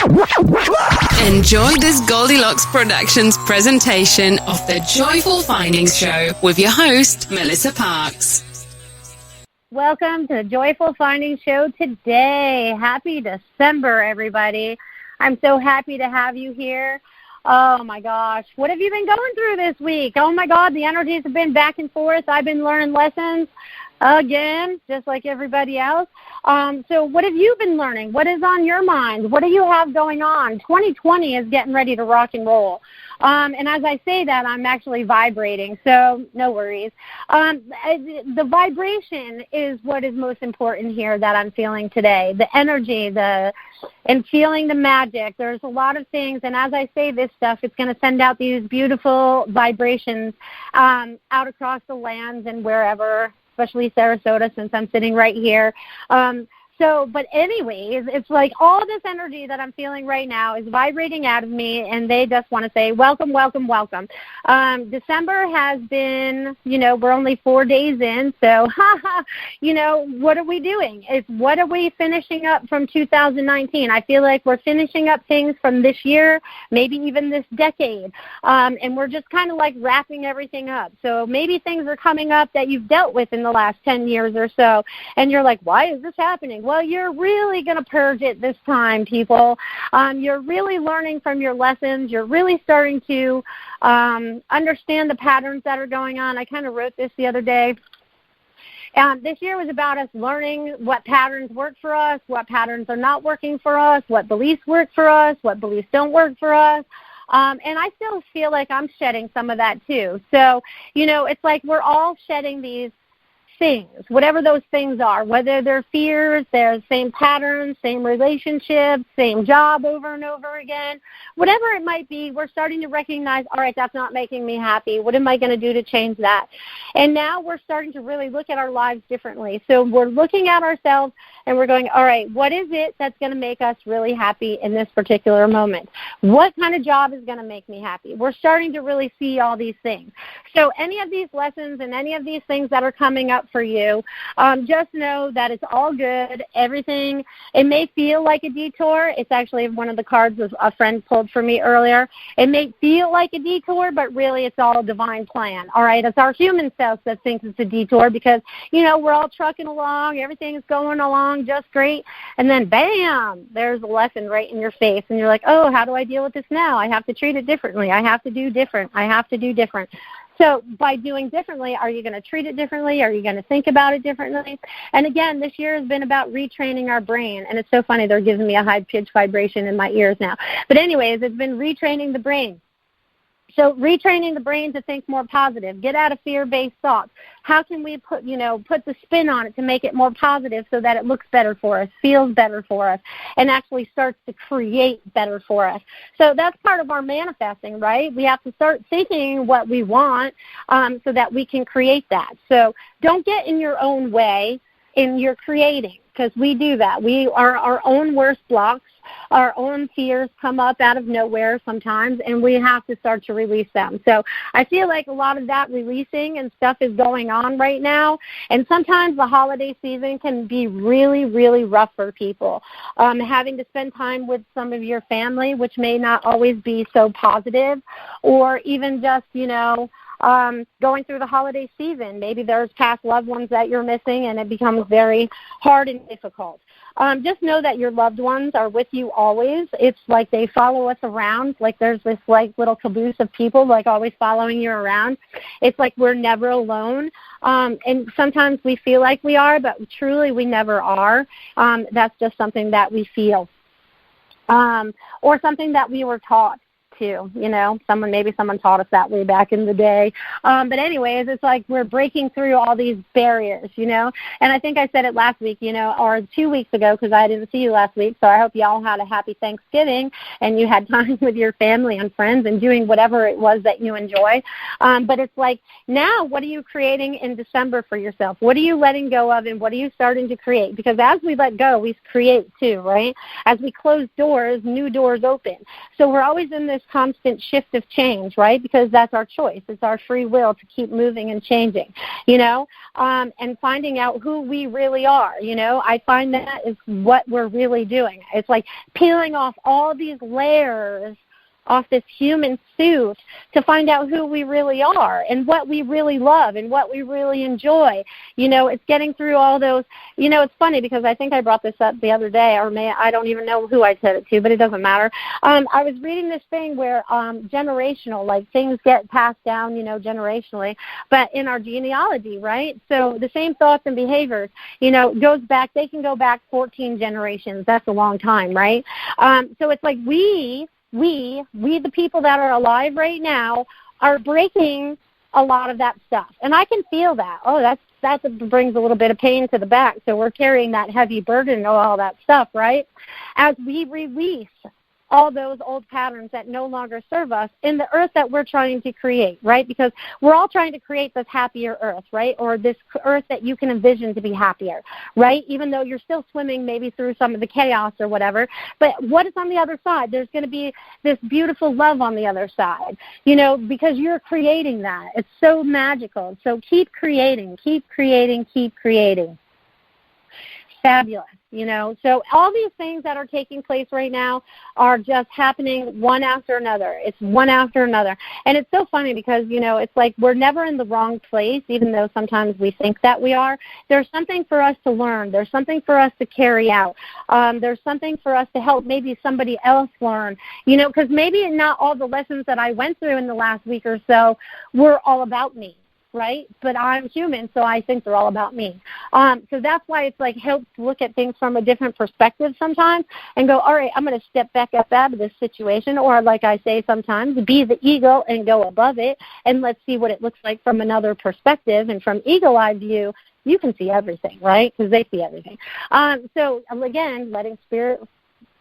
Enjoy this Goldilocks Productions presentation of the Joyful Findings Show with your host, Melissa Parks. Welcome to the Joyful Findings Show today. Happy December, everybody. I'm so happy to have you here. Oh, my gosh. What have you been going through this week? Oh, my God, the energies have been back and forth. I've been learning lessons again, just like everybody else. So what have you been learning? What is on your mind? What do you have going on? 2020 is getting ready to rock and roll. And as I say that, I'm actually vibrating, so no worries. The vibration is what is most important here that I'm feeling today. The energy, and feeling the magic. There's a lot of things, and as I say this stuff, it's going to send out these beautiful vibrations out across the lands and wherever, especially Sarasota, since I'm sitting right here. But anyways, it's like all this energy that I'm feeling right now is vibrating out of me, and they just want to say, welcome, welcome, welcome. December has been, we're only 4 days in, so, what are we doing? What are we finishing up from 2019? I feel like we're finishing up things from this year, maybe even this decade, and we're just kind of like wrapping everything up. So maybe things are coming up that you've dealt with in the last 10 years or so, and you're like, why is this happening? Well, you're really going to purge it this time, people. You're really learning from your lessons. You're really starting to understand the patterns that are going on. I kind of wrote this the other day. This year was about us learning what patterns work for us, what patterns are not working for us, what beliefs work for us, what beliefs don't work for us. And I still feel like I'm shedding some of that too. So, it's like we're all shedding these things, whatever those things are, whether they're fears, they're same patterns, same relationships, same job over and over again, whatever it might be, we're starting to recognize, all right, that's not making me happy. What am I going to do to change that? And now we're starting to really look at our lives differently. So we're looking at ourselves and we're going, all right, what is it that's going to make us really happy in this particular moment? What kind of job is going to make me happy? We're starting to really see all these things. So any of these lessons and any of these things that are coming up for you, just know that it's all good. Everything, it may feel like a detour. It's actually one of the cards a friend pulled for me earlier. It may feel like a detour, but really it's all a divine plan. All right, it's our human self that thinks it's a detour because, we're all trucking along. Everything's going along just great. And then, bam, there's a lesson right in your face. And you're like, oh, how do I deal with this now? I have to treat it differently. I have to do different. I have to do different. So by doing differently, are you going to treat it differently? Are you going to think about it differently? And again, this year has been about retraining our brain. And it's so funny, they're giving me a high-pitched vibration in my ears now. But anyways, it's been retraining the brain. So retraining the brain to think more positive, get out of fear-based thoughts. How can we put the spin on it to make it more positive so that it looks better for us, feels better for us, and actually starts to create better for us? So that's part of our manifesting, right? We have to start thinking what we want so that we can create that. So don't get in your own way in your creating, because we do that. We are our own worst blocks. Our own fears come up out of nowhere sometimes, and we have to start to release them. So I feel like a lot of that releasing and stuff is going on right now, and sometimes the holiday season can be really, really rough for people. Having to spend time with some of your family, which may not always be so positive, or even just, going through the holiday season. Maybe there's past loved ones that you're missing, and it becomes very hard and difficult. Just know that your loved ones are with you always. It's like they follow us around. Like there's this little caboose of people always following you around. It's like we're never alone. And sometimes we feel like we are, but truly we never are. That's just something that we feel. Or something that we were taught. too. You know, someone taught us that way back in the day. But anyways, it's like we're breaking through all these barriers, you know. And I think I said it last week, you know, or 2 weeks ago, because I didn't see you last week. So I hope you all had a happy Thanksgiving and you had time with your family and friends and doing whatever it was that you enjoy. But it's like, now what are you creating in December for yourself? What are you letting go of, and what are you starting to create? Because as we let go, we create too, right? As we close doors, new doors open. So we're always in this constant shift of change, right? Because that's our choice. It's our free will to keep moving and changing, and finding out who we really are, I find that is what we're really doing. It's like peeling off all these layers off this human suit to find out who we really are and what we really love and what we really enjoy. It's getting through all those, it's funny because I think I brought this up the other day, or I don't even know who I said it to, but it doesn't matter. I was reading this thing where generational, like things get passed down, generationally, but in our genealogy, right? So the same thoughts and behaviors, goes back, they can go back 14 generations. That's a long time, right? So it's like we, the people that are alive right now, are breaking a lot of that stuff. And I can feel that. Oh, that brings a little bit of pain to the back. So we're carrying that heavy burden of all that stuff, right? As we release all those old patterns that no longer serve us in the earth that we're trying to create, right? Because we're all trying to create this happier earth, right? Or this earth that you can envision to be happier, right? Even though you're still swimming maybe through some of the chaos or whatever. But what is on the other side? There's going to be this beautiful love on the other side, because you're creating that. It's so magical. So keep creating, keep creating, keep creating. Fabulous. So all these things that are taking place right now are just happening one after another. It's one after another. And it's so funny because, it's like we're never in the wrong place, even though sometimes we think that we are. There's something for us to learn. There's something for us to carry out. There's something for us to help maybe somebody else learn, because maybe not all the lessons that I went through in the last week or so were all about me. Right? But I'm human, so I think they're all about me. So that's why it's like helps look at things from a different perspective sometimes and go, all right, I'm going to step back up out of this situation, or like I say sometimes, be the eagle and go above it, and let's see what it looks like from another perspective. And from eagle-eye view, you can see everything, right? Because they see everything. So again, letting spirit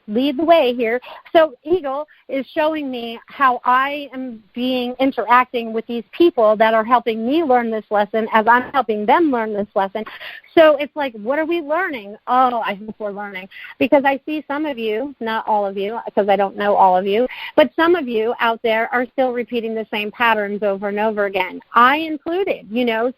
lead the way here. So Eagle is showing me how I am interacting with these people that are helping me learn this lesson as I'm helping them learn this lesson. So it's like, what are we learning? Oh, I hope we're learning. Because I see some of you, not all of you, because I don't know all of you, but some of you out there are still repeating the same patterns over and over again. I included,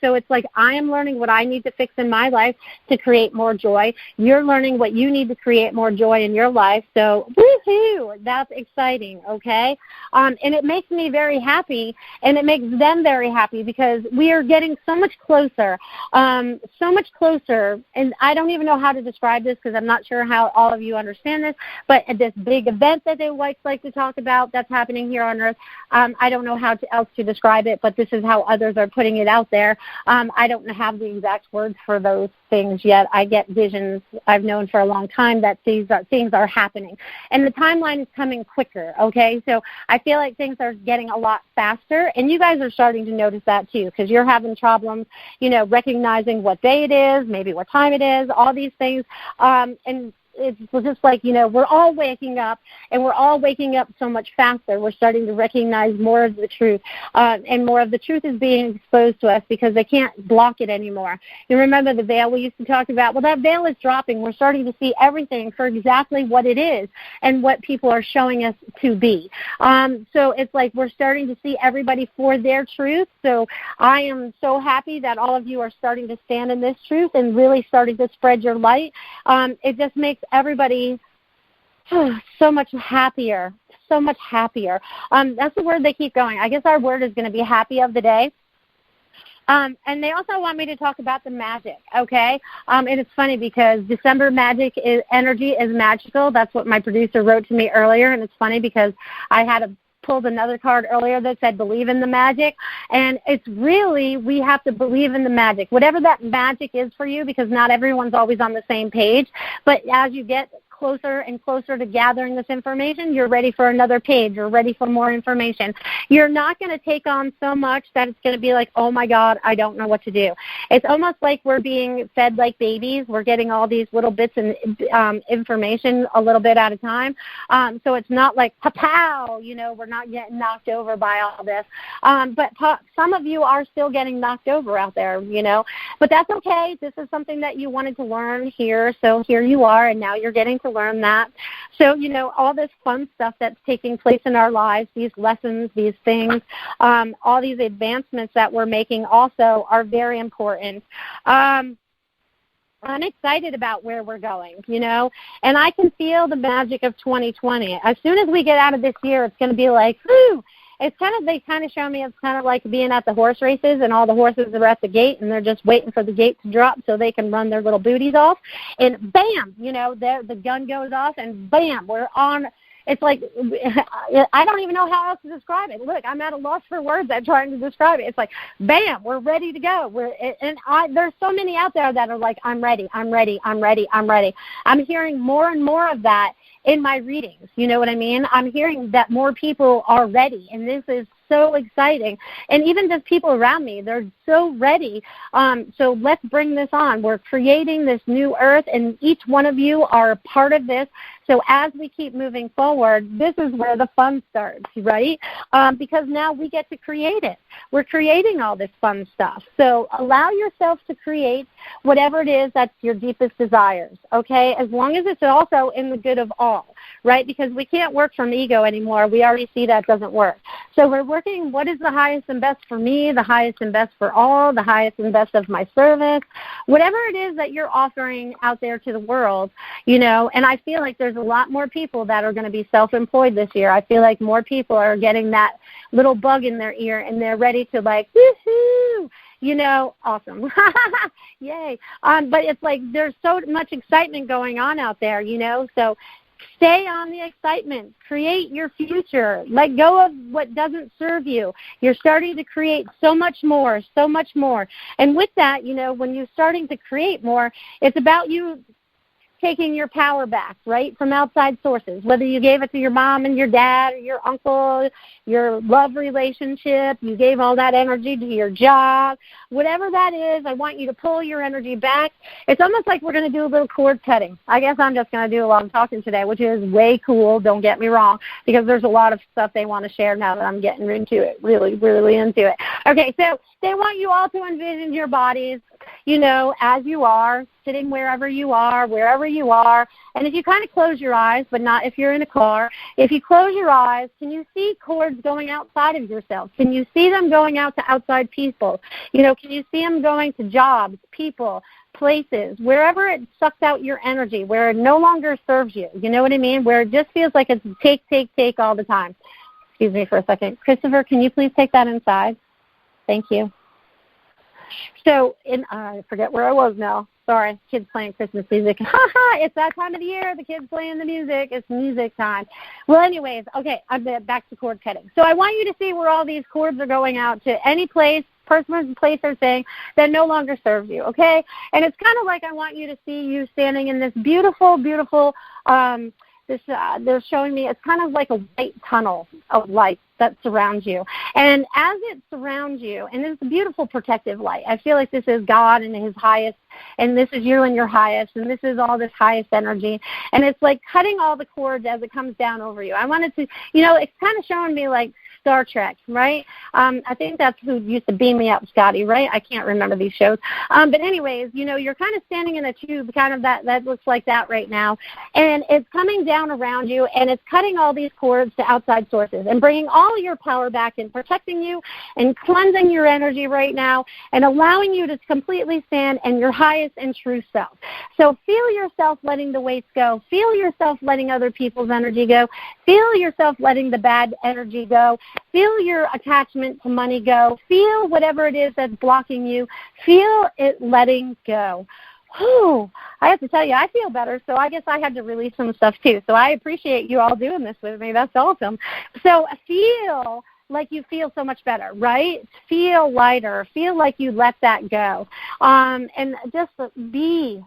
so it's like I am learning what I need to fix in my life to create more joy. You're learning what you need to create more joy in your life. So, woohoo, that's exciting, okay? And it makes me very happy, and it makes them very happy because we are getting so much closer, and I don't even know how to describe this because I'm not sure how all of you understand this, but this big event that they like to talk about that's happening here on Earth, I don't know how else to describe it, but this is how others are putting it out there. I don't have the exact words for those things yet. I get visions. I've known for a long time that things are happening. And the timeline is coming quicker, okay? So I feel like things are getting a lot faster, and you guys are starting to notice that too because you're having problems, recognizing what day it is, maybe what time it is, all these things. And it's just like, we're all waking up, and we're all waking up so much faster. We're starting to recognize more of the truth, and more of the truth is being exposed to us because they can't block it anymore. You remember the veil we used to talk about? Well, that veil is dropping. We're starting to see everything for exactly what it is and what people are showing us to be. So it's like we're starting to see everybody for their truth. So I am so happy that all of you are starting to stand in this truth and really starting to spread your light. It just makes everybody so much happier, so much happier. That's the word they keep going. I guess our word is going to be happy of the day. And they also want me to talk about the magic, okay? And it's funny because December energy is magical. That's what my producer wrote to me earlier, and it's funny because I had pulled another card earlier that said believe in the magic, and it's really we have to believe in the magic, whatever that magic is for you, because not everyone's always on the same page. But as you get closer and closer to gathering this information, you're ready for another page. You're ready for more information. You're not going to take on so much that it's going to be like, oh, my God, I don't know what to do. It's almost like we're being fed like babies. We're getting all these little bits and information a little bit at a time. So it's not like, pow, we're not getting knocked over by all this. But some of you are still getting knocked over out there, But that's okay. This is something that you wanted to learn here. So here you are, and now you're getting to to learn that. So, all this fun stuff that's taking place in our lives, these lessons, these things, all these advancements that we're making also are very important. I'm excited about where we're going, and I can feel the magic of 2020. As soon as we get out of this year, it's going to be like, whoo. They kind of show me it's kind of like being at the horse races, and all the horses are at the gate, and they're just waiting for the gate to drop so they can run their little booties off. And bam, the gun goes off, and bam, we're on. It's like, I don't even know how else to describe it. Look, I'm at a loss for words at trying to describe it. It's like, bam, we're ready to go. There's so many out there that are like, I'm ready, I'm ready, I'm ready, I'm ready. I'm hearing more and more of that in my readings. You know what I mean? I'm hearing that more people are ready, and this is so exciting. And even just people around me, they're so ready. So let's bring this on. We're creating this new earth, and each one of you are a part of this. So as we keep moving forward, this is where the fun starts, right? Because now we get to create it. We're creating all this fun stuff. So allow yourself to create whatever it is that's your deepest desires, okay? As long as it's also in the good of all, right? Because we can't work from ego anymore. We already see that doesn't work. So we're working what is the highest and best for me, the highest and best for all, the highest and best of my service, whatever it is that you're offering out there to the world, and I feel like there's a lot more people that are going to be self-employed this year. I feel like more people are getting that little bug in their ear, and they're ready to like, woohoo, awesome. Yay. But it's like there's so much excitement going on out there, so stay on the excitement. Create your future. Let go of what doesn't serve you. You're starting to create so much more, so much more. And with that, when you're starting to create more, it's about you taking your power back, right, from outside sources, whether you gave it to your mom and your dad or your uncle, your love relationship, you gave all that energy to your job, whatever that is, I want you to pull your energy back. It's almost like we're going to do a little cord cutting. I guess I'm just going to do a lot of talking today, which is way cool, don't get me wrong, because there's a lot of stuff they want to share now that I'm getting into it, really, really into it. Okay, so they want you all to envision your bodies, as you are, sitting wherever you are, and if you kind of close your eyes, but not if you're in a car, if you close your eyes, can you see cords going outside of yourself? Can you see them going out to outside people? Can you see them going to jobs, people, places, wherever it sucks out your energy, where it no longer serves you, you know what I mean, where it just feels like it's take all the time. Excuse me for a second. Christopher, can you please take that inside? Thank you. So, I forget where I was now. Sorry, kids playing Christmas music. It's that time of the year. The kids playing the music. It's music time. Well, anyways, okay, I'm back to cord cutting. So I want you to see where all these cords are going out to any place, person, place, or thing that no longer serves you, okay? And it's kind of like I want you to see you standing in this beautiful, beautiful, they're showing me it's kind of like a white tunnel of light that surrounds you. And as it surrounds you, and it's a beautiful protective light, I feel like this is God and His highest, and this is you and your highest, and this is all this highest energy. And it's like cutting all the cords as it comes down over you. I wanted to, it's kind of showing me like Star Trek, right? I think that's who used to beam me up, Scotty, right? I can't remember these shows. But anyways, you're kind of standing in a tube, kind of that looks like that right now. And it's coming down around you, and it's cutting all these cords to outside sources and bringing all your power back and protecting you and cleansing your energy right now and allowing you to completely stand in your highest and true self. So feel yourself letting the weights go. Feel yourself letting other people's energy go. Feel yourself letting the bad energy go. Feel your attachment to money go. Feel whatever it is that's blocking you. Feel it letting go. Whew, I have to tell you, I feel better, so I guess I had to release some stuff too. So I appreciate you all doing this with me. That's awesome. So feel like you feel so much better, right? Feel lighter. Feel like you let that go. And just be.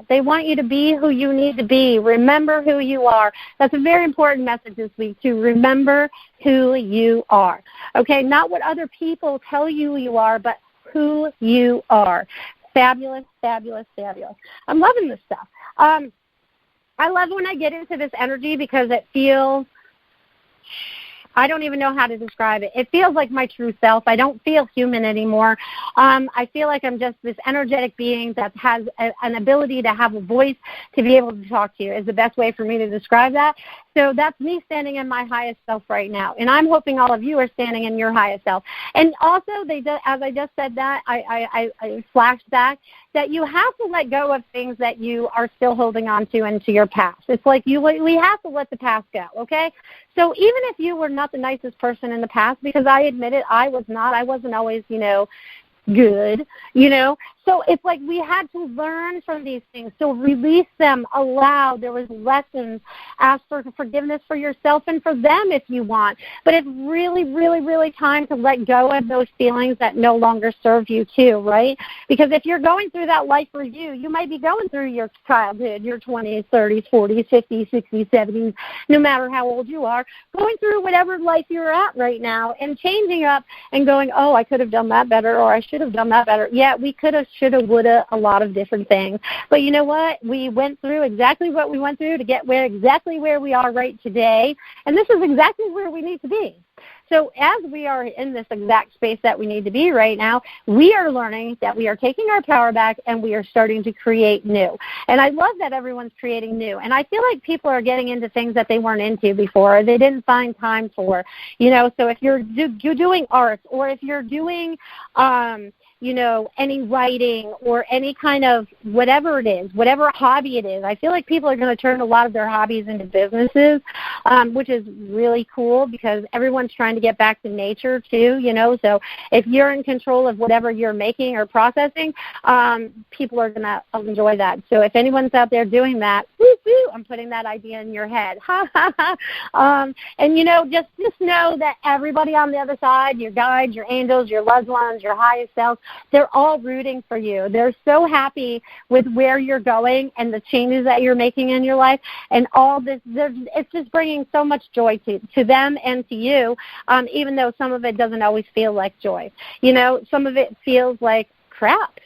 They want you to be who you need to be. Remember who you are. That's a very important message this week, to remember who you are. Okay, not what other people tell you you are, but who you are. Fabulous, fabulous, fabulous. I'm loving this stuff. I love when I get into this energy because it feels I don't even know how to describe it. It feels like my true self. I don't feel human anymore. I feel like I'm just this energetic being that has an ability to have a voice to be able to talk to you is the best way for me to describe that. So that's me standing in my highest self right now. And I'm hoping all of you are standing in your highest self. And also, as I just said that, I flashed back that you have to let go of things that you are still holding on to into your past. It's like we have to let the past go, okay? So even if you were not the nicest person in the past, because I admit it, I was not. I wasn't always, good, So it's like we had to learn from these things. So release them, allow. There was lessons. Ask for forgiveness for yourself and for them if you want. But it's really, really, really time to let go of those feelings that no longer serve you too, right? Because if you're going through that life review, you might be going through your childhood, your 20s, 30s, 40s, 50s, 60s, 70s, no matter how old you are, going through whatever life you're at right now and changing up and going, oh, I could have done that better or I should have done that better. Yeah, we could have, should have, would have, a lot of different things. But you know what? We went through exactly what we went through to get exactly where we are right today. And this is exactly where we need to be. So as we are in this exact space that we need to be right now, we are learning that we are taking our power back and we are starting to create new. And I love that everyone's creating new. And I feel like people are getting into things that they weren't into before or they didn't find time for. So if you're doing arts or if you're doing any writing or any kind of whatever it is, whatever hobby it is. I feel like people are going to turn a lot of their hobbies into businesses, which is really cool because everyone's trying to get back to nature too, So if you're in control of whatever you're making or processing, people are going to enjoy that. So if anyone's out there doing that, I'm putting that idea in your head. And, just know that everybody on the other side, your guides, your angels, your loved ones, your highest self, they're all rooting for you. They're so happy with where you're going and the changes that you're making in your life and all this. It's just bringing so much joy to them and to you, even though some of it doesn't always feel like joy. Some of it feels like crap.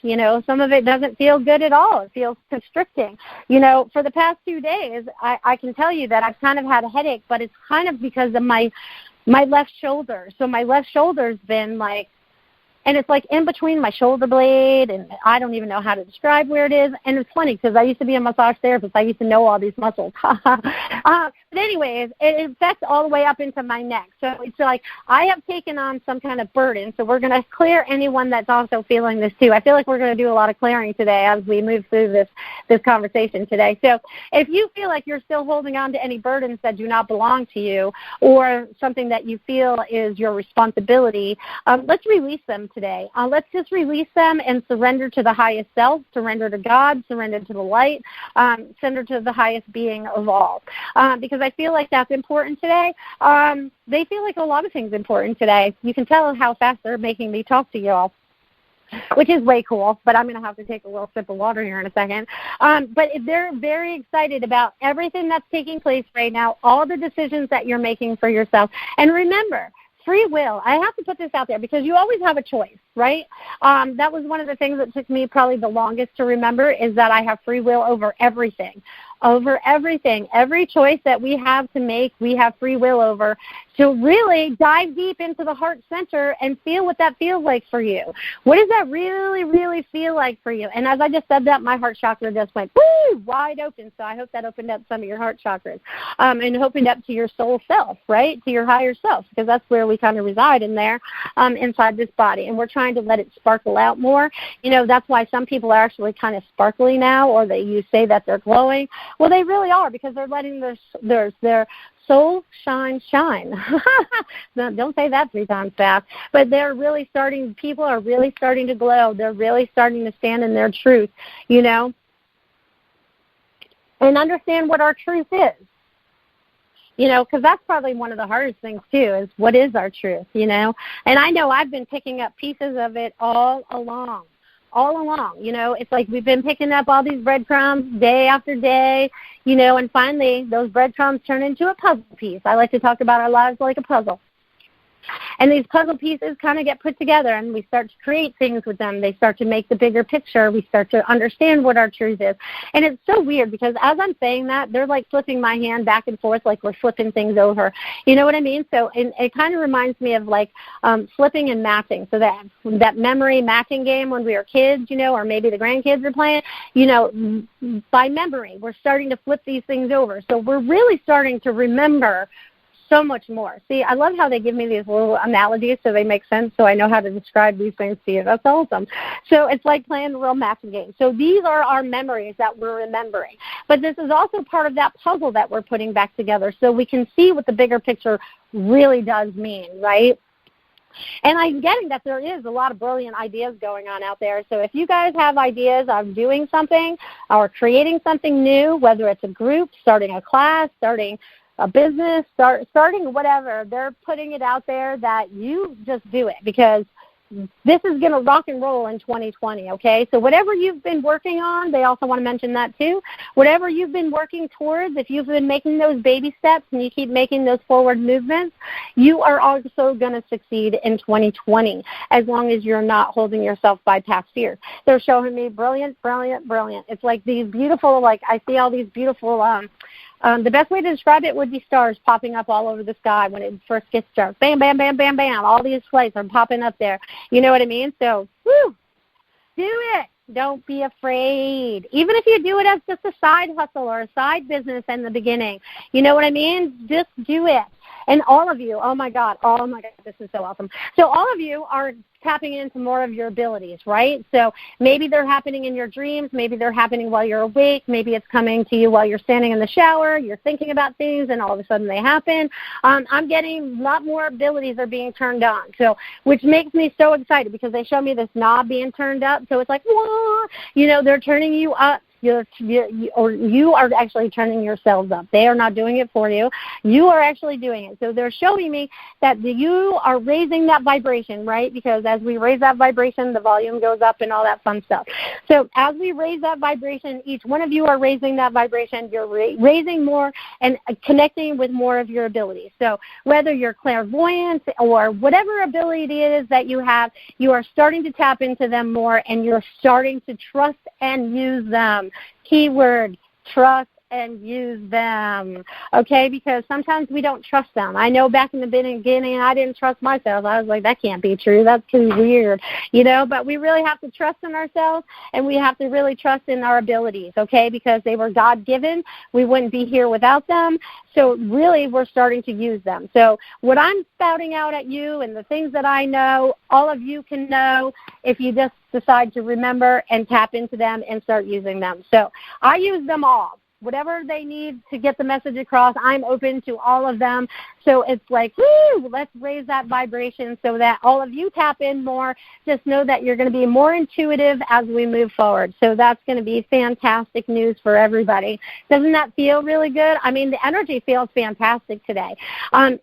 Some of it doesn't feel good at all. It feels constricting. For the past 2 days, I can tell you that I've kind of had a headache, but it's kind of because of my left shoulder. So my left shoulder's been like, and it's like in between my shoulder blade, and I don't even know how to describe where it is. And it's funny because I used to be a massage therapist. I used to know all these muscles. But anyways, it affects all the way up into my neck. So it's like I have taken on some kind of burden. So we're going to clear anyone that's also feeling this too. I feel like we're going to do a lot of clearing today as we move through this conversation today. So if you feel like you're still holding on to any burdens that do not belong to you or something that you feel is your responsibility, let's release them today. Let's just release them and surrender to the highest self, surrender to God, surrender to the light, surrender to the highest being of all. Because I feel like that's important today. They feel like a lot of things important today. You can tell how fast they're making me talk to you all, which is way cool, but I'm going to have to take a little sip of water here in a second. But they're very excited about everything that's taking place right now, all the decisions that you're making for yourself. And remember, free will. I have to put this out there because you always have a choice, right? That was one of the things that took me probably the longest to remember is that I have free will over everything. Over everything. Every choice that we have to make, we have free will over. So really dive deep into the heart center and feel what that feels like for you. What does that really, really feel like for you? And as I just said that, my heart chakra just went wide open. So I hope that opened up some of your heart chakras and opened up to your soul self, right, to your higher self, because that's where we kind of reside in there inside this body. And we're trying to let it sparkle out more. That's why some people are actually kind of sparkly now, or you say that they're glowing. Well, they really are because they're letting their soul shine. No, don't say that 3 times fast. But people are really starting to glow. They're really starting to stand in their truth, and understand what our truth is. Because that's probably one of the hardest things, too, is what is our truth, And I know I've been picking up pieces of it all along. It's like we've been picking up all these breadcrumbs day after day, and finally those breadcrumbs turn into a puzzle piece. I like to talk about our lives like a puzzle. And these puzzle pieces kind of get put together, and we start to create things with them. They start to make the bigger picture. We start to understand what our truth is. And it's so weird because as I'm saying that, they're like flipping my hand back and forth like we're flipping things over. You know what I mean? So it kind of reminds me of like flipping and matching. So that memory matching game when we were kids, you know, or maybe the grandkids are playing, you know, by memory, we're starting to flip these things over. So we're really starting to remember so much more. See, I love how they give me these little analogies so they make sense so I know how to describe these things to you. That's awesome. So it's like playing a real matching game. So these are our memories that we're remembering. But this is also part of that puzzle that we're putting back together so we can see what the bigger picture really does mean, right? And I'm getting that there is a lot of brilliant ideas going on out there. So if you guys have ideas of doing something or creating something new, whether it's a group, starting a class, starting a business, starting whatever, they're putting it out there that you just do it because this is going to rock and roll in 2020, okay? So whatever you've been working on, they also want to mention that too. Whatever you've been working towards, if you've been making those baby steps and you keep making those forward movements, you are also going to succeed in 2020 as long as you're not holding yourself by past years. They're showing me brilliant, brilliant, brilliant. It's like these beautiful, like I see all these beautiful the best way to describe it would be stars popping up all over the sky when it first gets dark. Bam, bam, bam, bam, bam. All these lights are popping up there. You know what I mean? So, woo, do it. Don't be afraid. Even if you do it as just a side hustle or a side business in the beginning. You know what I mean? Just do it. And all of you, oh my God, this is so awesome. So all of you are tapping into more of your abilities, right? So maybe they're happening in your dreams. Maybe they're happening while you're awake. Maybe it's coming to you while you're standing in the shower. You're thinking about things, and all of a sudden they happen. I'm getting a lot more abilities are being turned on, so which makes me so excited because they show me this knob being turned up. So it's like, whoa, you know, they're turning you up. You are actually turning yourselves up. They are not doing it for you. You are actually doing it. So they're showing me that you are raising that vibration, right? Because as we raise that vibration, the volume goes up and all that fun stuff. So as we raise that vibration, each one of you are raising that vibration. You're raising more and connecting with more of your abilities. So whether you're clairvoyant or whatever ability it is that you have, you are starting to tap into them more, and you're starting to trust and use them. Keyword, trust and use them, okay? Because sometimes we don't trust them. I know back in the beginning I didn't trust myself. I was like, that can't be true. That's too weird, you know? But we really have to trust in ourselves, and we have to really trust in our abilities, okay? Because they were God-given. We wouldn't be here without them. So really we're starting to use them. So what I'm spouting out at you and the things that I know, all of you can know if you just decide to remember and tap into them and start using them. So I use them all. Whatever they need to get the message across, I'm open to all of them. So it's like, woo, let's raise that vibration so that all of you tap in more. Just know that you're going to be more intuitive as we move forward. So that's going to be fantastic news for everybody. Doesn't that feel really good? I mean, the energy feels fantastic today.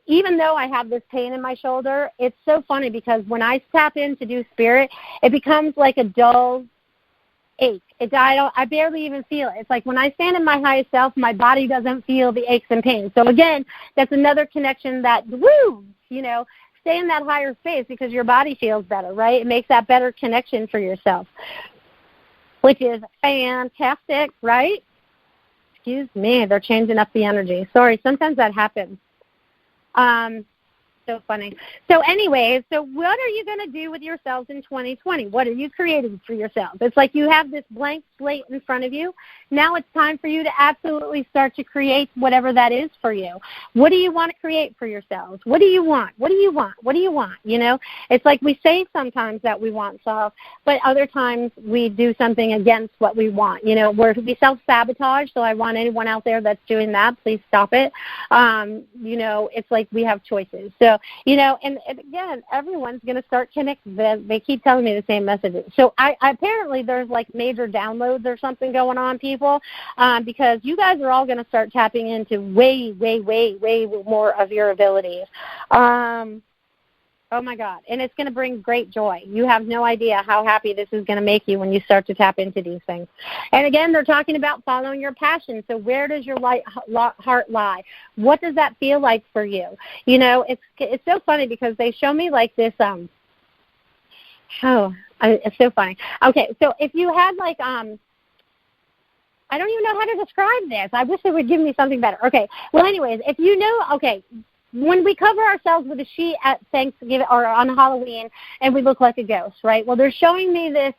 Even though I have this pain in my shoulder, it's so funny because when I tap in to do spirit, it becomes like a dull ache. I barely even feel it. It's like when I stand in my highest self, my body doesn't feel the aches and pains. So again, that's another connection that, woo, you know, stay in that higher space because your body feels better, right? It makes that better connection for yourself, which is fantastic, right? Excuse me, they're changing up the energy. Sorry, sometimes that happens. So funny. So anyways, so what are you going to do with yourselves in 2020? What are you creating for yourself? It's like you have this blank slate in front of you. Now it's time for you to absolutely start to create whatever that is for you. What do you want to create for yourselves? What do you want? What do you want? What do you want? You know, it's like we say sometimes that we want stuff, but other times we do something against what we want. You know, we self-sabotage, so I want anyone out there that's doing that, please stop it. You know, it's like we have choices. So, you know, and again, everyone's going to start connecting. They keep telling me the same messages. So apparently there's like major downloads or something going on, people, because you guys are all going to start tapping into way, way, way, way more of your abilities. Oh, my God. And it's going to bring great joy. You have no idea how happy this is going to make you when you start to tap into these things. And, again, they're talking about following your passion. So where does your heart lie? What does that feel like for you? You know, it's so funny because they show me like this it's so funny. Okay, so if you had like I don't even know how to describe this. I wish they would give me something better. Okay, well, anyways, if you know, okay, when we cover ourselves with a sheet at Thanksgiving or on Halloween and we look like a ghost, right? Well, they're showing me this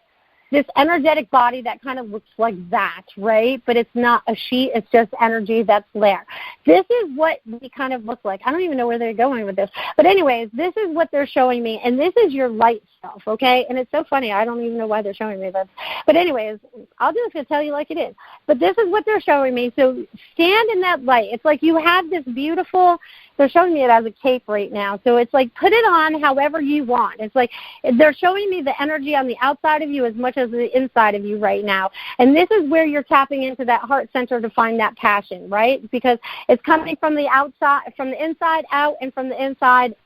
energetic body that kind of looks like that, right? But it's not a sheet. It's just energy that's there. This is what we kind of look like. I don't even know where they're going with this. But anyways, this is what they're showing me, and this is your light self, okay? And it's so funny. I don't even know why they're showing me this. But anyways, I'll just tell you like it is. But this is what they're showing me. So stand in that light. It's like you have this beautiful, they're showing me it as a cape right now. So it's like put it on however you want. It's like they're showing me the energy on the outside of you as much as the inside of you right now. And this is where you're tapping into that heart center to find that passion, right? Because it's coming from the outside, from the inside out, and from the inside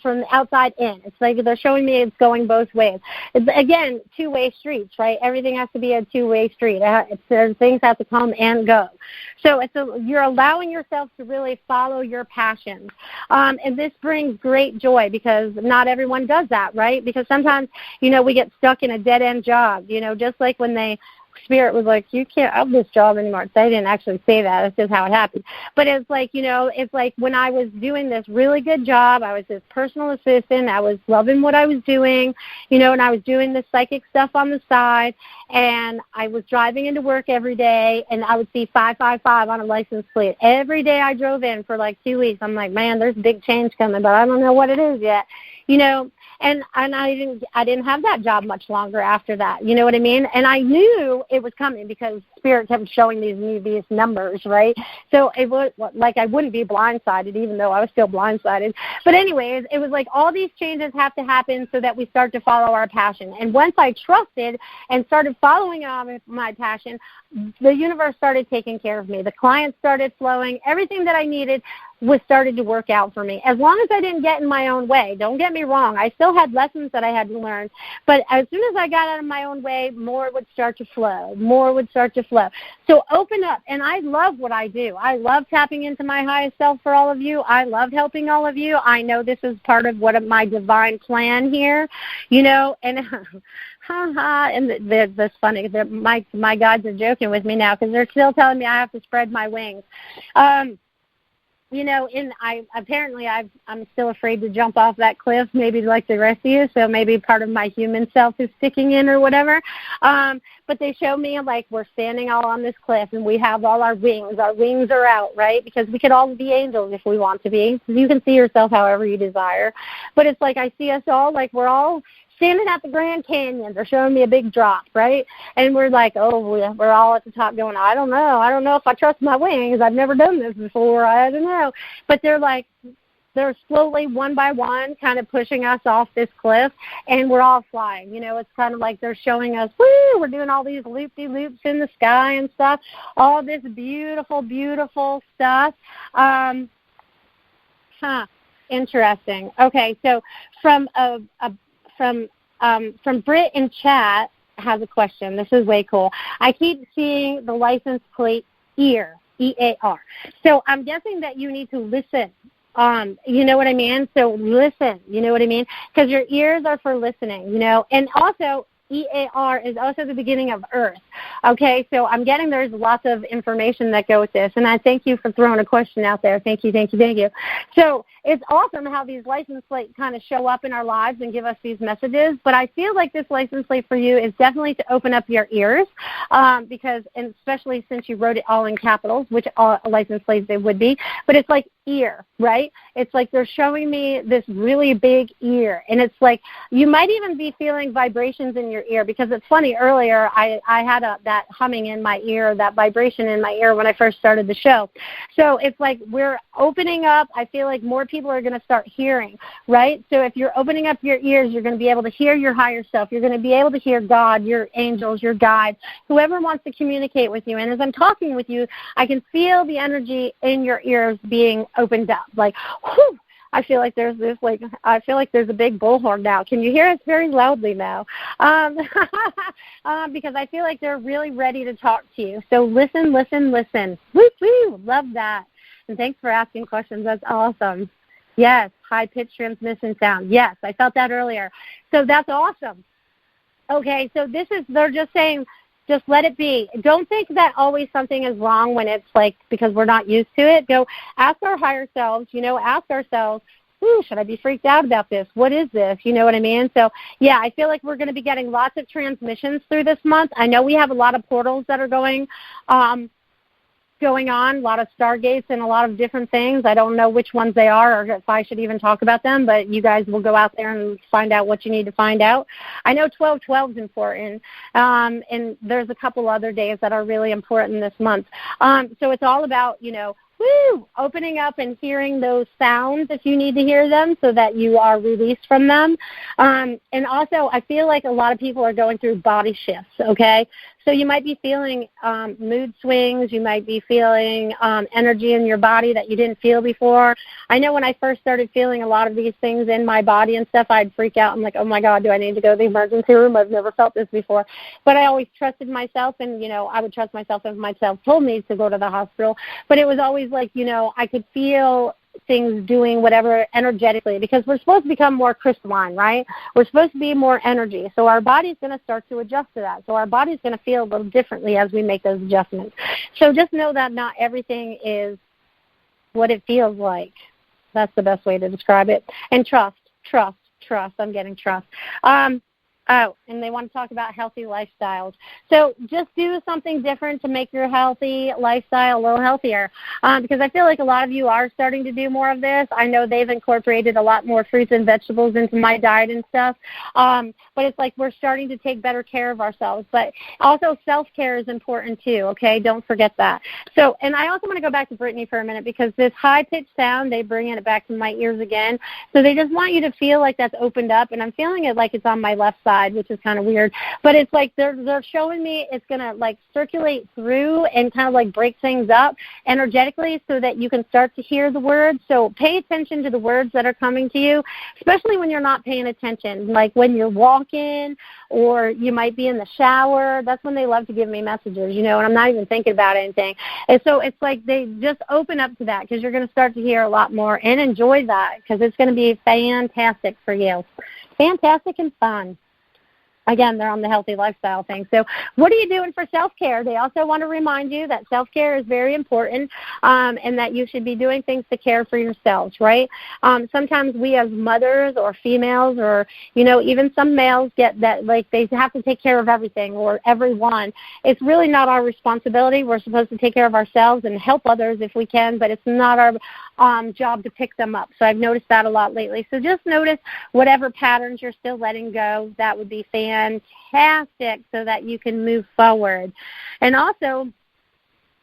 from the outside in. It's like they're showing me it's going both ways. It's, again, two-way streets, right? Everything has to be a two-way street. Things have to come and go. So you're allowing yourself to really follow your passions. And this brings great joy because not everyone does that, right? Because sometimes, we get stuck in a dead-end job, just like when Spirit was like, you can't have this job anymore. They didn't actually say that. That's just how it happened. But it's like, it's like when I was doing this really good job, I was this personal assistant. I was loving what I was doing, and I was doing this psychic stuff on the side. And I was driving into work every day, and I would see 555 on a license plate. Every day I drove in for like 2 weeks. I'm like, man, there's big change coming, but I don't know what it is yet, And I didn't have that job much longer after that. You know what I mean? And I knew it was coming because Spirit kept showing these numbers, right? So it was like I wouldn't be blindsided, even though I was still blindsided. But anyways, it was like all these changes have to happen so that we start to follow our passion. And once I trusted and started following my passion, the universe started taking care of me. The clients started flowing. Everything that I needed was started to work out for me. As long as I didn't get in my own way. Don't get me wrong. I still had lessons that I had to learn. But as soon as I got out of my own way, more would start to flow. More would start to flow. So open up. And I love what I do. I love tapping into my highest self for all of you. I love helping all of you. I know this is part of my divine plan here, and and that's funny. My gods are joking with me now because they're still telling me I have to spread my wings. I'm still afraid to jump off that cliff, maybe like the rest of you, so maybe part of my human self is sticking in or whatever. But they show me like we're standing all on this cliff and we have all our wings. Our wings are out, right? Because we could all be angels if we want to be. You can see yourself however you desire. But it's like I see us all like we're all standing at the Grand Canyon. They're showing me a big drop, right? And we're like, we're all at the top going, I don't know if I trust my wings. I've never done this before. I don't know. But they're slowly, one by one, kind of pushing us off this cliff, and we're all flying. It's kind of like they're showing us, we're doing all these loop-de-loops in the sky and stuff, all this beautiful, beautiful stuff. Interesting. Okay, so from Britt in chat has a question. This is way cool. I keep seeing the license plate EAR, E-A-R. So I'm guessing that you need to listen. You know what I mean? So listen, you know what I mean? Because your ears are for listening, And also, EAR is also the beginning of Earth. Okay, so I'm getting there's lots of information that go with this, and I thank you for throwing a question out there. Thank you. So it's awesome how these license plates kind of show up in our lives and give us these messages, but I feel like this license plate for you is definitely to open up your ears because, and especially since you wrote it all in capitals, which all license plates they would be, but it's like ear, right? It's like they're showing me this really big ear, and it's like you might even be feeling vibrations in your ear because it's funny, earlier I had that humming in my ear, that vibration in my ear when I first started the show. So it's like we're opening up. I feel like more people are going to start hearing, right? So if you're opening up your ears, you're going to be able to hear your higher self. You're going to be able to hear God, your angels, your guides, whoever wants to communicate with you. And as I'm talking with you, I can feel the energy in your ears being opened up, like, whew, I feel like there's this, I feel like there's a big bullhorn now. Can you hear us very loudly now? Because I feel like they're really ready to talk to you. So listen. Woo, woo, love that. And thanks for asking questions. That's awesome. Yes, high-pitched transmission sound. Yes, I felt that earlier. So that's awesome. Okay, so they're just saying, just let it be. Don't think that always something is wrong when it's like because we're not used to it. Go ask our higher selves, ask ourselves, should I be freaked out about this? What is this? You know what I mean? So, yeah, I feel like we're going to be getting lots of transmissions through this month. I know we have a lot of portals that are going on, a lot of stargates and a lot of different things. I don't know which ones they are or if I should even talk about them, but you guys will go out there and find out what you need to find out. I know 12/12 is important, and there's a couple other days that are really important this month. So it's all about, opening up and hearing those sounds if you need to hear them so that you are released from them. And also, I feel like a lot of people are going through body shifts, okay? So you might be feeling mood swings. You might be feeling energy in your body that you didn't feel before. I know when I first started feeling a lot of these things in my body and stuff, I'd freak out. I'm like, oh, my God, do I need to go to the emergency room? I've never felt this before. But I always trusted myself, and, I would trust myself if myself told me to go to the hospital. But it was always like, I could feel things doing whatever energetically, because we're supposed to become more crystalline, right? We're supposed to be more energy. So our body's going to start to adjust to that. So our body's going to feel a little differently as we make those adjustments. So just know that not everything is what it feels like. That's the best way to describe it. And trust. I'm getting trust. And they want to talk about healthy lifestyles. So just do something different to make your healthy lifestyle a little healthier, because I feel like a lot of you are starting to do more of this. I know they've incorporated a lot more fruits and vegetables into my diet and stuff, but it's like we're starting to take better care of ourselves. But also self-care is important too, okay? Don't forget that. So, and I also want to go back to Brittany for a minute, because this high-pitched sound, they bring it back to my ears again. So they just want you to feel like that's opened up, and I'm feeling it like it's on my left side, which is kind of weird. But it's like they're showing me it's going to like circulate through and kind of like break things up energetically so that you can start to hear the words. So pay attention to the words that are coming to you, especially when you're not paying attention, like when you're walking or you might be in the shower. That's when they love to give me messages, and I'm not even thinking about anything. And so it's like they just open up to that, because you're going to start to hear a lot more and enjoy that, because it's going to be fantastic for you. Fantastic and fun. Again, they're on the healthy lifestyle thing. So what are you doing for self-care? They also want to remind you that self-care is very important, and that you should be doing things to care for yourselves, right? Sometimes we as mothers or females or, even some males get that, like, they have to take care of everything or everyone. It's really not our responsibility. We're supposed to take care of ourselves and help others if we can, but it's not our job to pick them up. So I've noticed that a lot lately. So just notice whatever patterns you're still letting go. That would be fantastic, so that you can move forward. And also,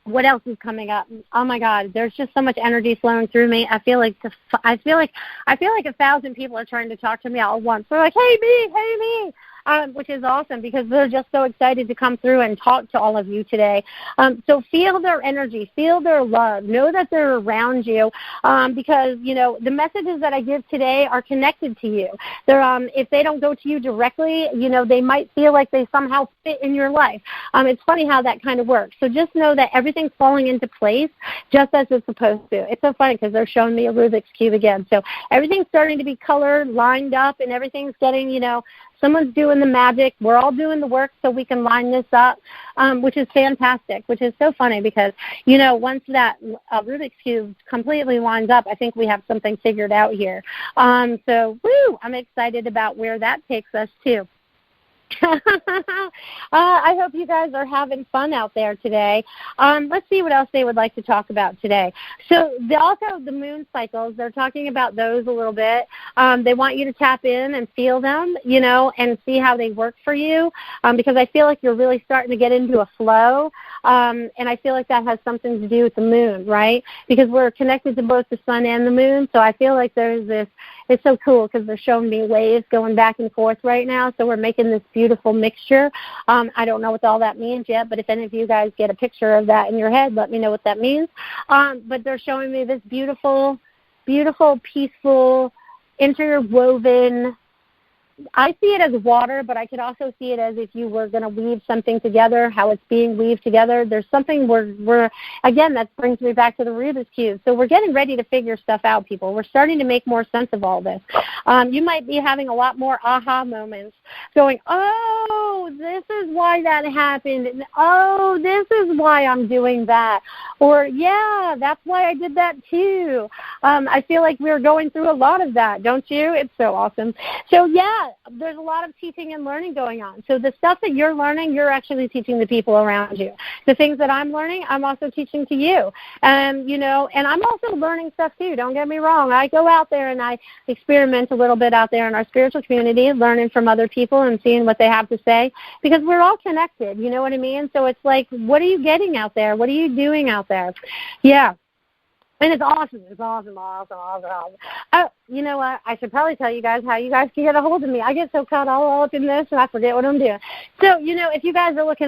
what else is coming up? Oh my God, there's just so much energy flowing through me. I feel like 1,000 people are trying to talk to me all at once. They're like, hey me, which is awesome, because they're just so excited to come through and talk to all of you today. So feel their energy, feel their love, know that they're around you, because, the messages that I give today are connected to you. They're, if they don't go to you directly, they might feel like they somehow fit in your life. It's funny how that kind of works. So just know that everything's falling into place just as it's supposed to. It's so funny because they're showing me a Rubik's Cube again. So everything's starting to be colored, lined up, and everything's getting, someone's doing the magic. We're all doing the work so we can line this up, which is fantastic, which is so funny because, once that Rubik's Cube completely lines up, I think we have something figured out here. So, I'm excited about where that takes us, too. I hope you guys are having fun out there today. Let's see what else they would like to talk about today. So also the moon cycles, they're talking about those a little bit. They want you to tap in and feel them, and see how they work for you, because I feel like you're really starting to get into a flow, and I feel like that has something to do with the moon, right? Because we're connected to both the sun and the moon, so I feel like there's this. It's so cool because they're showing me waves going back and forth right now, so we're making this beautiful mixture. I don't know what all that means yet, but if any of you guys get a picture of that in your head, let me know what that means. But they're showing me this beautiful beautiful, peaceful, interwoven. I see it as water, but I could also see it as if you were going to weave something together, how it's being weaved together. There's something we're again, that brings me back to the Rubik's Cube. So we're getting ready to figure stuff out, people. We're starting to make more sense of all this. You might be having a lot more aha moments, going, oh, this is why that happened. And, oh, this is why I'm doing that. Or, yeah, that's why I did that too. I feel like we're going through a lot of that, don't you? It's so awesome. So, yeah, there's a lot of teaching and learning going on. So the stuff that you're learning, you're actually teaching the people around you. The things that I'm learning, I'm also teaching to you. You know, and I'm also learning stuff too. Don't get me wrong. I go out there and I experiment a little bit out there in our spiritual community, learning from other people and seeing what they have to say, because we're all connected. You know what I mean? So it's like, what are you getting out there? What are you doing out there? Yeah. And it's awesome. It's awesome. Oh, you know what? I should probably tell you guys how you guys can get a hold of me. I get so caught all up in this and I forget what I'm doing. So, you know, if you guys are looking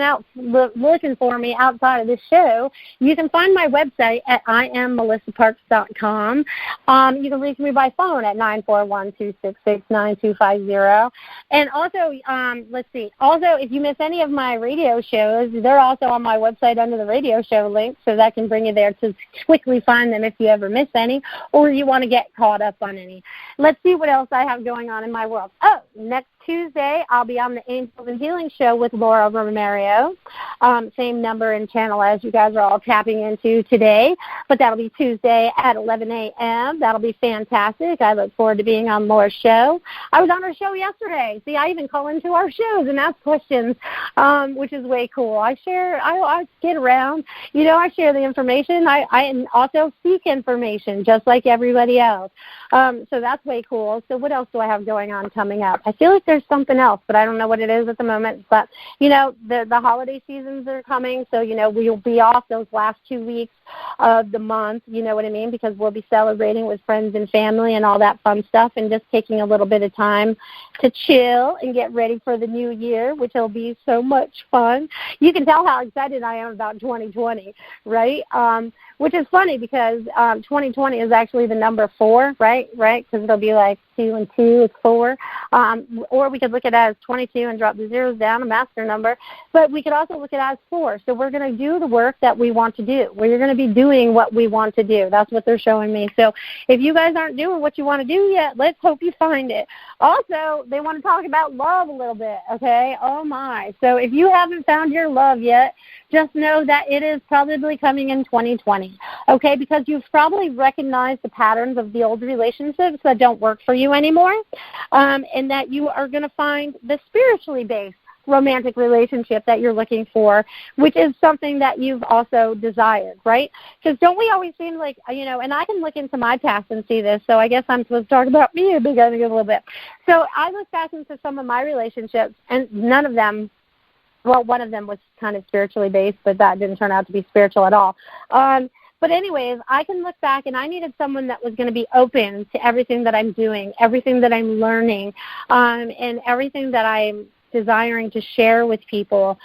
for me outside of this show, you can find my website at IamMelissaParks.com. You can reach me by phone at 941-266-9250. And also, let's see. Also, if you miss any of my radio shows, they're also on my website under the radio show link, so that can bring you there to quickly find them if you ever miss any or you want to get caught up on any. Let's see what else I have going on in my world. Oh, next Tuesday, I'll be on the Angels and Healing Show with Laura Romero. Same number and channel as you guys are all tapping into today, but that'll be Tuesday at 11 a.m. That'll be fantastic. I look forward to being on Laura's show. I was on her show yesterday. See, I even call into our shows and ask questions, which is way cool. I get around. You know, I share the information. I also seek information just like everybody else. So that's way cool. So what else do I have going on coming up? I feel like there's something else, but I don't know what it is at the moment. But, you know, the holiday seasons are coming, so, you know, we'll be off those last 2 weeks of the month, you know what I mean, because we'll be celebrating with friends and family and all that fun stuff and just taking a little bit of time to chill and get ready for the new year, which will be so much fun. You can tell how excited I am about 2020, right? Which is funny because 2020 is actually the number 4, right? Because it'll be like 2 and 2 is 4. Or we could look at it as 22 and drop the zeros down, a master number. But we could also look at it as 4. So we're going to do the work that we want to do. We're going to be doing what we want to do. That's what they're showing me. So if you guys aren't doing what you want to do yet, let's hope you find it. Also, they want to talk about love a little bit, okay? Oh, my. So if you haven't found your love yet, just know that it is probably coming in 2020, okay, because you've probably recognized the patterns of the old relationships that don't work for you anymore, and that you are going to find the spiritually based romantic relationship that you're looking for, which is something that you've also desired, right? Because don't we always seem like, you know, and I can look into my past and see this, so I guess I'm supposed to talk about me a little bit. So I look back into some of my relationships, and none of them, well, one of them was kind of spiritually based, but that didn't turn out to be spiritual at all. But anyways, I can look back, and I needed someone that was going to be open to everything that I'm doing, everything that I'm learning, and everything that I'm desiring to share with people,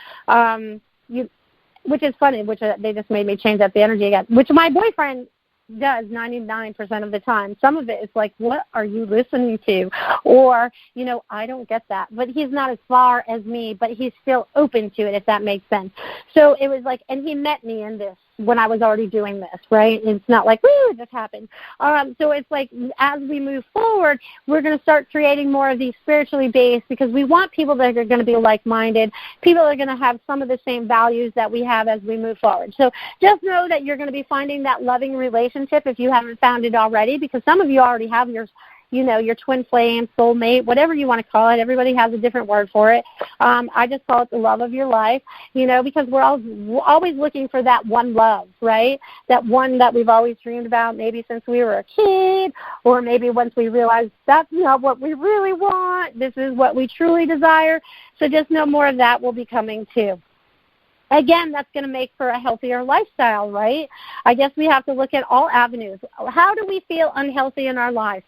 which is funny, which they just made me change up the energy again, which my boyfriend does 99% of the time. Some of it is like, what are you listening to? Or, you know, I don't get that. But he's not as far as me, but he's still open to it, if that makes sense. So it was like, and he met me in this when I was already doing this, right? It's not like, woo, it just happened. So it's like, as we move forward, we're going to start creating more of these spiritually based, because we want people that are going to be like-minded, people that are going to have some of the same values that we have as we move forward. So just know that you're going to be finding that loving relationship if you haven't found it already, because some of you already have your, you know, your twin flame, soulmate, whatever you want to call it. Everybody has a different word for it. I just call it the love of your life, you know, because we're always looking for that one love, right? That one that we've always dreamed about, maybe since we were a kid, or maybe once we realized that's not what we really want, this is what we truly desire. So just know more of that will be coming too. Again, that's going to make for a healthier lifestyle, right? I guess we have to look at all avenues. How do we feel unhealthy in our lives?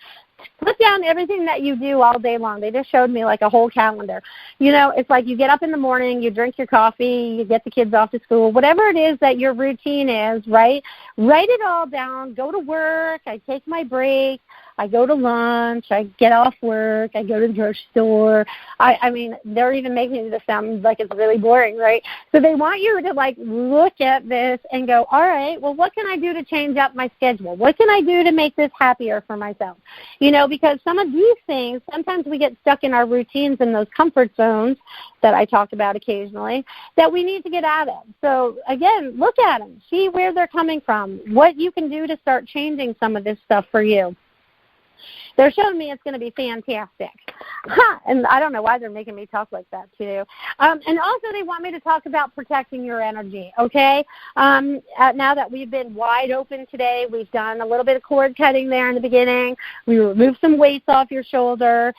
Put down everything that you do all day long. They just showed me like a whole calendar. You know, it's like you get up in the morning, you drink your coffee, you get the kids off to school, whatever it is that your routine is, right? Write it all down. Go to work. I take my break. I go to lunch. I get off work. I go to the grocery store. I mean, they're even making this sound like it's really boring, right? So they want you to, like, look at this and go, all right, well, what can I do to change up my schedule? What can I do to make this happier for myself? You know, because some of these things, sometimes we get stuck in our routines in those comfort zones that I talk about occasionally that we need to get out of. So, again, look at them. See where they're coming from, what you can do to start changing some of this stuff for you. They're showing me it's going to be fantastic. And I don't know why they're making me talk like that, too. And also they want me to talk about protecting your energy, okay? Now that we've been wide open today, we've done a little bit of cord cutting there in the beginning. We removed some weights off your shoulder.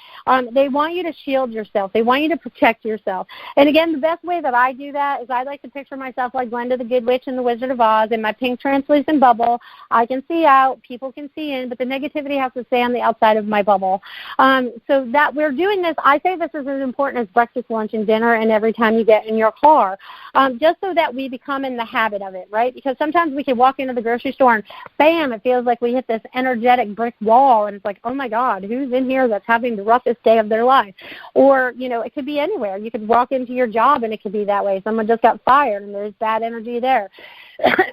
They want you to shield yourself. They want you to protect yourself. And, again, the best way that I do that is I like to picture myself like Glenda the Good Witch and the Wizard of Oz in my pink translucent bubble. I can see out, people can see in, but the negativity has to stay on the outside of my bubble. So that we're doing this, I say this is as important as breakfast, lunch, and dinner and every time you get in your car, just so that we become in the habit of it, right? Because sometimes we can walk into the grocery store and, bam, it feels like we hit this energetic brick wall, and it's like, oh, my God, who's in here that's having the roughest day of their life? Or, you know, it could be anywhere. You could walk into your job, and it could be that way. Someone just got fired, and there's bad energy there.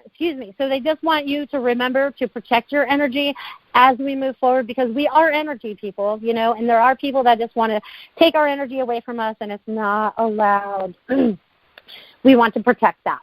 Excuse me. So they just want you to remember to protect your energy as we move forward, because we are energy people, you know, and there are people that just want to take our energy away from us, and it's not allowed. We want to protect that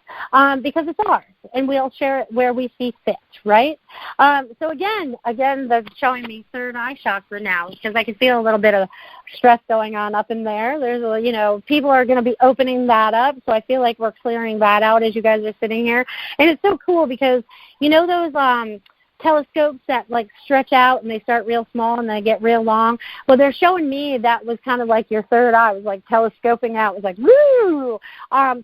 because it's ours, and we'll share it where we see fit, right? So again, they're showing me third eye chakra now because I can feel a little bit of stress going on up in there. There's, you know, people are going to be opening that up, so I feel like we're clearing that out as you guys are sitting here. And it's so cool because, you know, those telescopes that like stretch out and they start real small and they get real long. Well, they're showing me that was kind of like your third eye. It was like telescoping out. It was like, woo!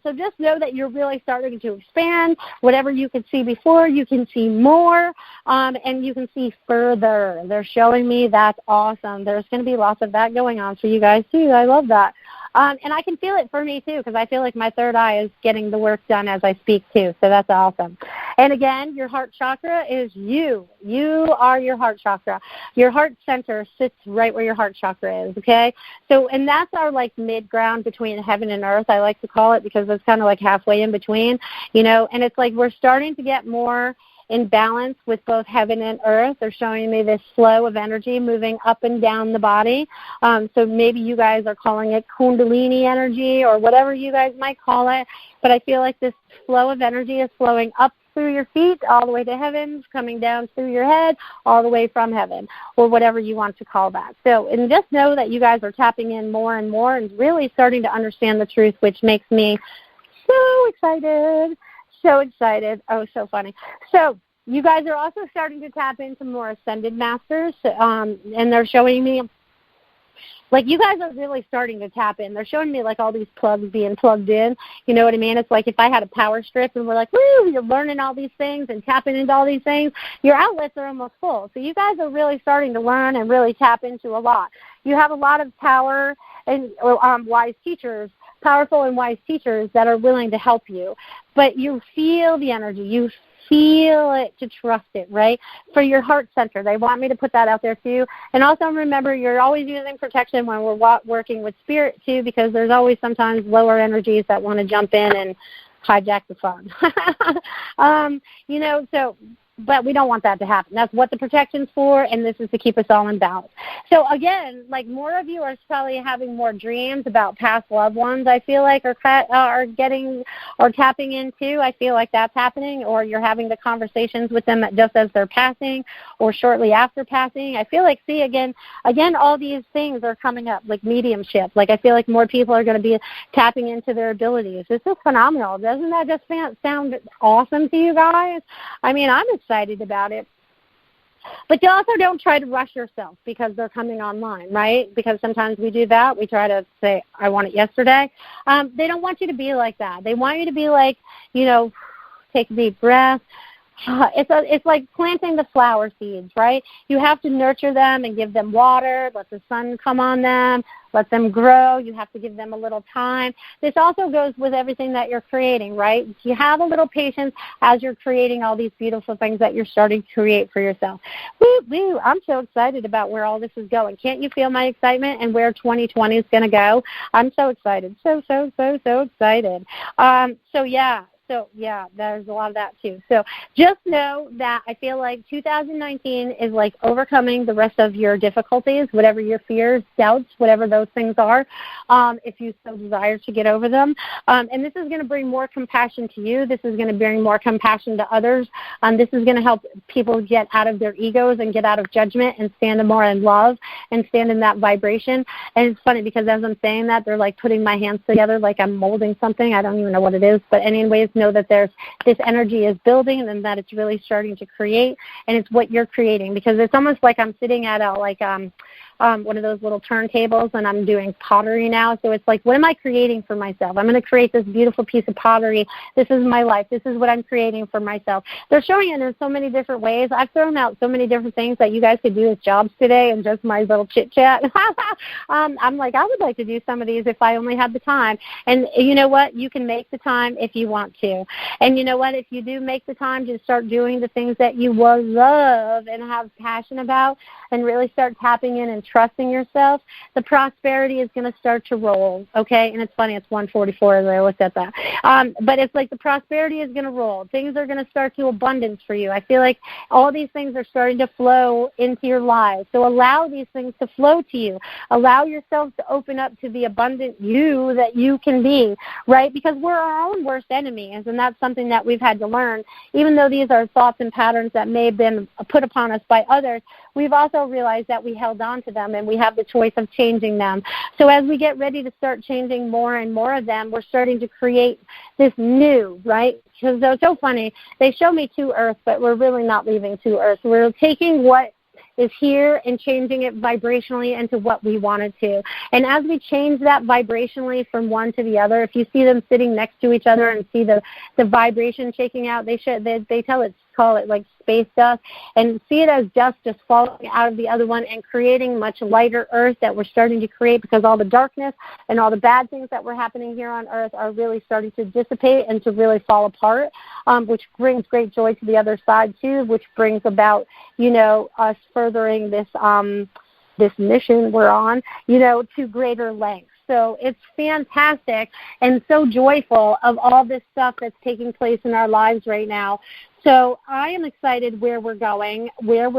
So just know that you're really starting to expand. Whatever you could see before, you can see more, and you can see further. They're showing me that's awesome. There's going to be lots of that going on for you guys, too. I love that. And I can feel it for me, too, because I feel like my third eye is getting the work done as I speak, too. So that's awesome. And, again, your heart chakra is you. You are your heart chakra. Your heart center sits right where your heart chakra is, okay? So, and that's our, like, mid-ground between heaven and earth, I like to call it, because it's kind of like halfway in between, you know. And it's like we're starting to get more in balance with both heaven and earth. They're showing me this flow of energy moving up and down the body. So maybe you guys are calling it Kundalini energy or whatever you guys might call it. But I feel like this flow of energy is flowing up through your feet all the way to heaven, coming down through your head all the way from heaven, or whatever you want to call that. So, and just know that you guys are tapping in more and more and really starting to understand the truth, which makes me so excited. So excited. Oh, so funny. So you guys are also starting to tap into more ascended masters, and they're showing me, like, you guys are really starting to tap in. They're showing me, like, all these plugs being plugged in. You know what I mean? It's like if I had a power strip and we're like, woo, you're learning all these things and tapping into all these things, your outlets are almost full. So you guys are really starting to learn and really tap into a lot. You have a lot of power and wise teachers, powerful and wise teachers that are willing to help you. But you feel the energy. You feel it to trust it, right? For your heart center. They want me to put that out there too. And also remember, you're always using protection when we're working with spirit too, because there's always sometimes lower energies that want to jump in and hijack the fun. You know, so... But we don't want that to happen. That's what the protection's for, and this is to keep us all in balance. So, again, like, more of you are probably having more dreams about past loved ones, I feel like, are getting or tapping into. I feel like that's happening, or you're having the conversations with them just as they're passing or shortly after passing. I feel like, see, again, all these things are coming up, like mediumship. Like, I feel like more people are going to be tapping into their abilities. This is phenomenal. Doesn't that just sound awesome to you guys? I mean, I'm excited about it. But you also don't try to rush yourself because they're coming online, right? Because sometimes we do that. We try to say, I want it yesterday. They don't want you to be like that. They want you to be like, take a deep breath. It's like planting the flower seeds, right? You have to nurture them and give them water, let the sun come on them, let them grow. You have to give them a little time. This also goes with everything that you're creating, right? You have a little patience as you're creating all these beautiful things that you're starting to create for yourself. Woo, I'm so excited about where all this is going. Can't you feel my excitement and where 2020 is going to go? I'm so excited. So excited. So, there's a lot of that, too. So just know that I feel like 2019 is like overcoming the rest of your difficulties, whatever your fears, doubts, whatever those things are, if you so desire to get over them. And this is going to bring more compassion to you. This is going to bring more compassion to others. This is going to help people get out of their egos and get out of judgment and stand more in love and stand in that vibration. And it's funny because as I'm saying that, they're like putting my hands together like I'm molding something. I don't even know what it is. But anyways, know that there's this energy is building and that it's really starting to create, and it's what you're creating, because it's almost like I'm sitting at one of those little turntables and I'm doing pottery now. So it's like, what am I creating for myself? I'm going to create this beautiful piece of pottery. This is my life. This is what I'm creating for myself. They're showing it in so many different ways. I've thrown out so many different things that you guys could do as jobs today and just my little chit-chat. I'm like, I would like to do some of these if I only had the time. And you know what? You can make the time if you want to. And you know what? If you do make the time to start doing the things that you will love and have passion about and really start tapping in and trusting yourself, the prosperity is going to start to roll, okay? And it's funny, it's 1:44 as I looked at that. But it's like the prosperity is going to roll. Things are going to start to abundance for you. I feel like all these things are starting to flow into your lives. So allow these things to flow to you. Allow yourself to open up to the abundant you that you can be, right? Because we're our own worst enemies, and that's something that we've had to learn. Even though these are thoughts and patterns that may have been put upon us by others, we've also realized that we held on to them and we have the choice of changing them. So as we get ready to start changing more and more of them, we're starting to create this new, right? Because it's so funny. They show me to Earth, but we're really not leaving to Earth. We're taking what is here and changing it vibrationally into what we want it to. And as we change that vibrationally from one to the other, if you see them sitting next to each other and see the vibration shaking out, they call it like space dust, and see it as dust just falling out of the other one and creating much lighter Earth that we're starting to create, because all the darkness and all the bad things that were happening here on Earth are really starting to dissipate and to really fall apart, which brings great joy to the other side too, which brings about, us furthering this mission we're on, to greater lengths. So it's fantastic and so joyful of all this stuff that's taking place in our lives right now. So I am excited where we're going, because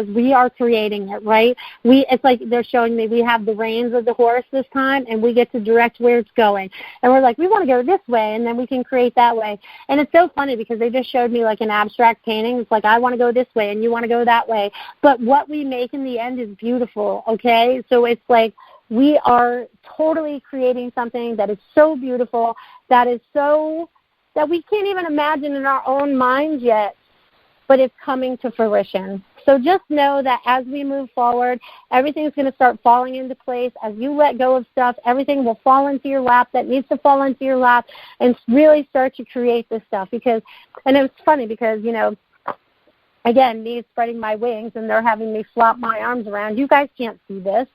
we are creating it, right? It's like they're showing me we have the reins of the horse this time, and we get to direct where it's going. And we're like, we want to go this way, and then we can create that way. And it's so funny because they just showed me like an abstract painting. It's like, I want to go this way, and you want to go that way. But what we make in the end is beautiful, okay? So it's like we are totally creating something that is so beautiful, that we can't even imagine in our own minds yet, but it's coming to fruition. So just know that as we move forward, everything's going to start falling into place. As you let go of stuff, everything will fall into your lap that needs to fall into your lap, and really start to create this stuff. And it was funny because, again, me spreading my wings and they're having me flop my arms around. You guys can't see this,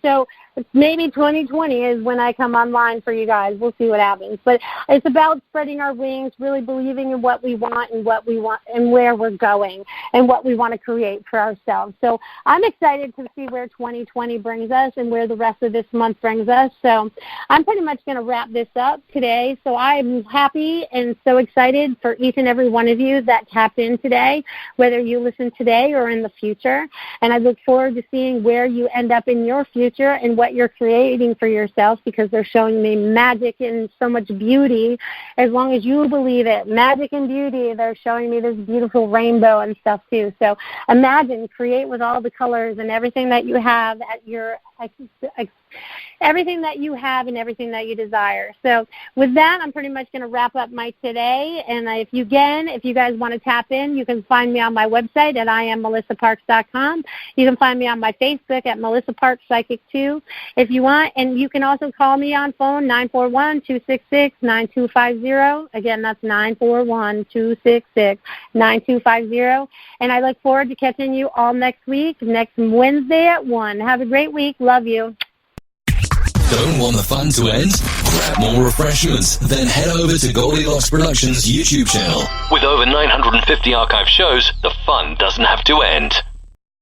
so maybe 2020 is when I come online for you guys. We'll see what happens. But it's about spreading our wings, really believing in what we want and where we're going and what we want to create for ourselves. So I'm excited to see where 2020 brings us and where the rest of this month brings us. So I'm pretty much going to wrap this up today. So I'm happy and so excited for each and every one of you that tapped in today, whether you listen today or in the future. And I look forward to seeing where you end up in your future and what you're creating for yourself, because they're showing me magic and so much beauty. As long as you believe it, magic and beauty, they're showing me this beautiful rainbow and stuff too. So imagine, create with all the colors and everything that you have at your everything that you have and everything that you desire. So with that, I'm pretty much going to wrap up my today. And if you guys want to tap in, you can find me on my website at IamMelissaParks.com. You can find me on my Facebook at Melissa Parks Psychic 2 if you want. And you can also call me on phone, 941-266-9250. Again, that's 941-266-9250. And I look forward to catching you all next week, next Wednesday at 1. Have a great week. Love you. Don't want the fun to end? Grab more refreshments, then head over to Goldilocks Productions' YouTube channel. With over 950 archive shows, the fun doesn't have to end.